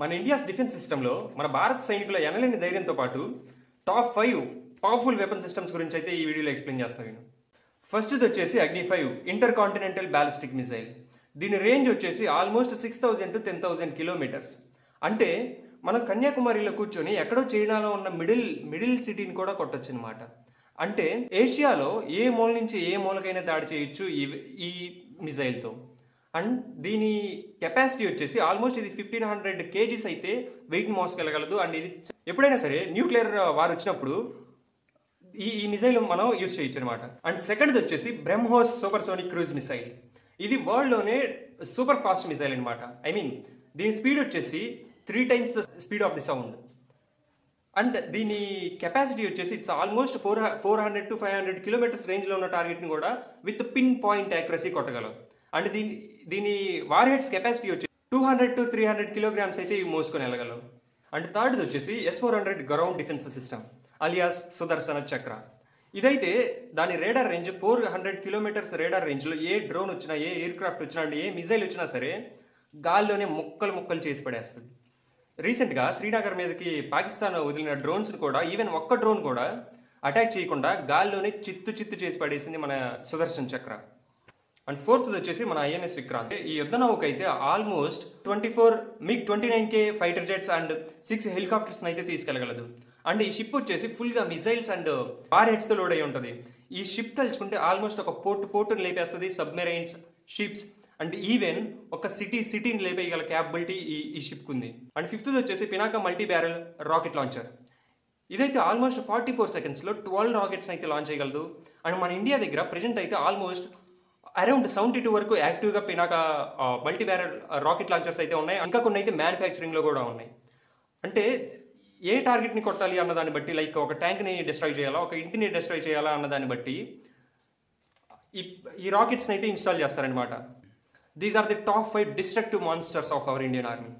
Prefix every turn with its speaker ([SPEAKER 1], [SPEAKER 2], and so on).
[SPEAKER 1] మన India's defence సిస్టంలో మన భారత సైనికుల ఎనలేని ధైర్యంతో పాటు టాప్ 5 పవర్ఫుల్ వెపన్ సిస్టమ్స్ గురించి అయితే ఈ వీడియోలో ఎక్స్ప్లెయిన్ చేస్తాను నేను. ఫస్ట్ది వచ్చేసి అగ్ని 5 ఇంటర్ కాంటినెంటల్ బ్యాలిస్టిక్ మిసైల్. దీని రేంజ్ వచ్చేసి ఆల్మోస్ట్ 6000 to 10,000 కిలోమీటర్స్. అంటే మనం కన్యాకుమారిలో కూర్చొని ఎక్కడో చైనాలో ఉన్న మిడిల్ సిటీని కూడా కొట్టొచ్చు అనమాట. అంటే ఏషియాలో ఏ మూల నుంచి ఏ మూలకైనా దాడి చేయొచ్చు ఈ మిసైల్తో. అండ్ దీని కెపాసిటీ వచ్చేసి ఆల్మోస్ట్ ఇది 1500 kgs అయితే వెయిట్ని మోసుకెళ్ళగలదు. అండ్ ఇది ఎప్పుడైనా సరే న్యూక్లియర్ వార్ వచ్చినప్పుడు ఈ మిసైల్ మనం యూజ్ చేయొచ్చు అనమాట. అండ్ సెకండ్ది వచ్చేసి బ్రహ్మోస్ సూపర్సోనిక్ క్రూజ్ మిసైల్. ఇది వరల్డ్లోనే సూపర్ ఫాస్ట్ మిసైల్ అనమాట. దీని స్పీడ్ వచ్చేసి 3 times speed of the sound. And దీని కెపాసిటీ వచ్చేసి ఇట్స్ ఆల్మోస్ట్ 400 to 500 కిలోమీటర్స్ రేంజ్లో ఉన్న టార్గెట్ని కూడా విత్ పిన్ పాయింట్ యాక్యురసీ కొట్టగలం. అండ్ దీని వార్ హెడ్స్ కెపాసిటీ వచ్చి 200 to 300 kilograms అయితే ఇవి మోసుకొని వెళ్ళగలం. అండ్ థర్డ్ది వచ్చేసి S-400 ground defence system alias Sudarshana Chakra. ఇదైతే దాని రేడార్ రేంజ్ 400 kilometers రేడార్ రేంజ్లో ఏ డ్రోన్ వచ్చినా, ఏ ఎయిర్ క్రాఫ్ట్ వచ్చినా, అండ్ ఏ మిసైల్ వచ్చినా సరే గాల్లోనే ముక్కలు చేసి పడేస్తుంది. రీసెంట్గా శ్రీనగర్ మీదకి పాకిస్తాన్ వదిలిన డ్రోన్స్ని కూడా ఈవెన్ ఒక్క డ్రోన్ కూడా అటాక్ చేయకుండా గాల్లోనే చిత్తు చేసి పడేసింది మన సుదర్శన్ చక్ర. అండ్ ఫోర్త్ది వచ్చేసి మన INS విక్రాంత్. ఈ యుద్ధ నౌక అయితే almost 24 MiG-29K fighter jets and 6 హెలికాప్టర్స్ని అయితే తీసుకెళ్ళగలదు. అండ్ ఈ షిప్ వచ్చేసి ఫుల్గా మిసైల్స్ అండ్ వార్ హెడ్స్తో లోడ్ అయి ఉంటుంది. ఈ షిప్ తలుచుకుంటే ఆల్మోస్ట్ ఒక పోర్టుని లేపేస్తుంది, సబ్మెరైన్స్, షిప్స్ అండ్ ఈవెన్ ఒక సిటీని లేపేయగల క్యాపబిలిటీ ఈ షిప్కి ఉంది. అండ్ ఫిఫ్త్ది వచ్చేసి Pinaka multi barrel rocket launcher. ఇదైతే ఆల్మోస్ట్ 44 secondsలో 12 రాకెట్స్ అయితే లాంచ్ చేయగలదు. అండ్ మన ఇండియా దగ్గర ప్రజెంట్ అయితే ఆల్మోస్ట్ అరౌండ్ 72 వరకు యాక్టివ్గా Pinaka multi barrel rocket launchers అయితే ఉన్నాయి. ఇంకా కొన్ని అయితే మ్యానుఫ్యాక్చరింగ్లో కూడా ఉన్నాయి. అంటే ఏ టార్గెట్ని కొట్టాలి అన్న దాన్ని బట్టి, లైక్ ఒక ట్యాంక్ని డిస్ట్రాయ్ చేయాలా, ఒక ఇంటిని డిస్ట్రాయ్ చేయాలా అన్న దాన్ని బట్టి ఈ రాకెట్స్ని అయితే ఇన్స్టాల్ చేస్తారనమాట. These are the top 5 destructive monsters of our Indian army.